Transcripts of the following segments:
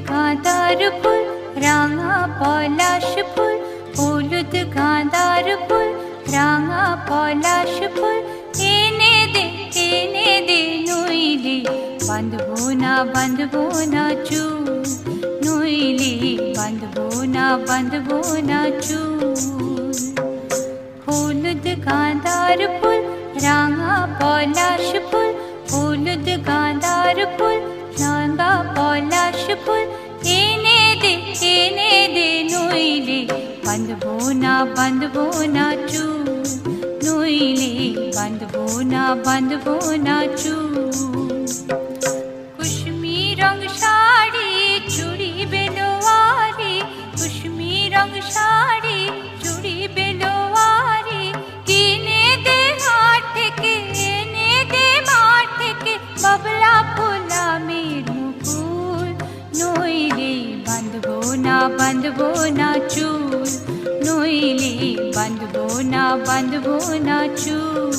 গাঁদার ফুল রাঙা পলাশ ফুল, হলুদ গাঁদার ফুল রাঙা পলাশ ফুল, এনে দে নইলে বাঁধবো না চুল, নইলে বাঁধবো না চুল। হলুদ গাঁদার ফুল রাঙা পলাশ ফুল, হলুদ গাঁদার ফুল রাঙা পলাশ ফুল, এনে দে নইলে বাঁধবো না চুল, নইলে বাঁধবো না চুল। কুসুমি রং শাড়ি চুড়ি বেলোয়ারি, কুসুমি রং শাড়ি চুড়ি বেলোয়ারি, কিনে দে হাট থেকে এনে দে মাঠ থেকে, বাবলা ফোলা মের মুকুল, নইলে বাঁধবো না চুল, নইলে বাঁধবো না চুল।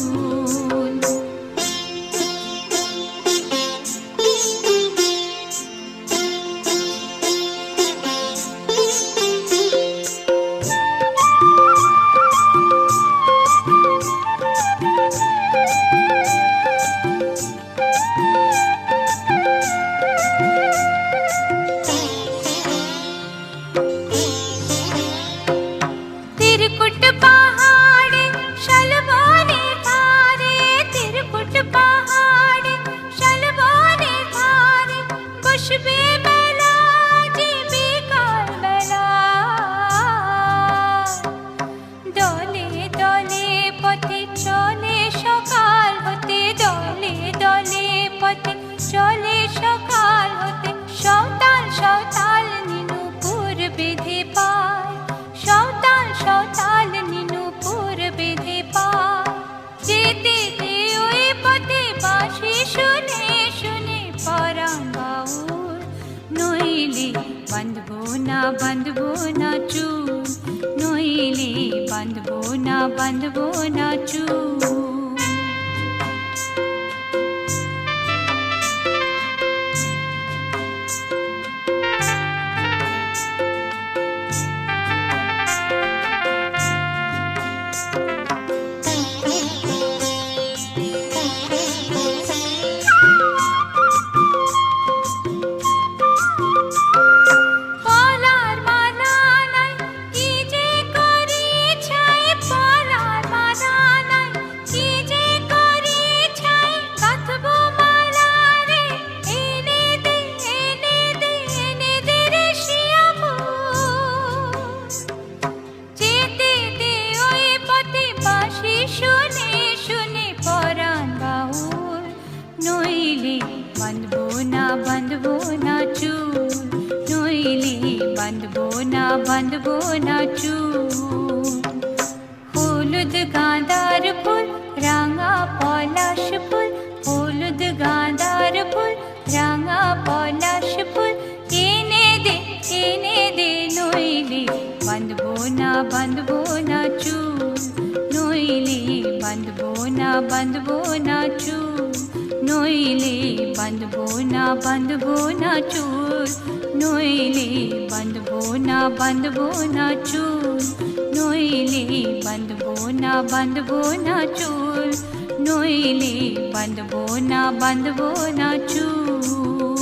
तिरकुट पहाड़े शलवाने धारे, तिरकुट पहाड़े शलवाने धारे, खुशबे बेला जीबी काल बेला, दले दले पथे चले सकाल होते, दले दले पथे चले सकाल होते, सौताल नीनुपुर बेधे पाय, सौताल नीनुपुर बेधे पाय, जेते दे ओई पथे बाँशি शुने शुने पराण बाउल, नइले बाँधबो ना चुल, नइले बाँधबो ना चुल। बाँधबो ना चूल, नइले बाँधबो ना चूल। हलुद गाँदार फुल राঙা পলাশ ফুল, হলুদ গাঁদার ফুল রাঙা পলাশ ফুল, এনে দে নইলে বাঁধবো না চুল, নইলে বাঁধবো না চুল, নইলে বাঁধবো না চুল, নইলে বাঁধবো না চুল, নইলে বাঁধবো না চুল, নইলে বাঁধবো না চুল।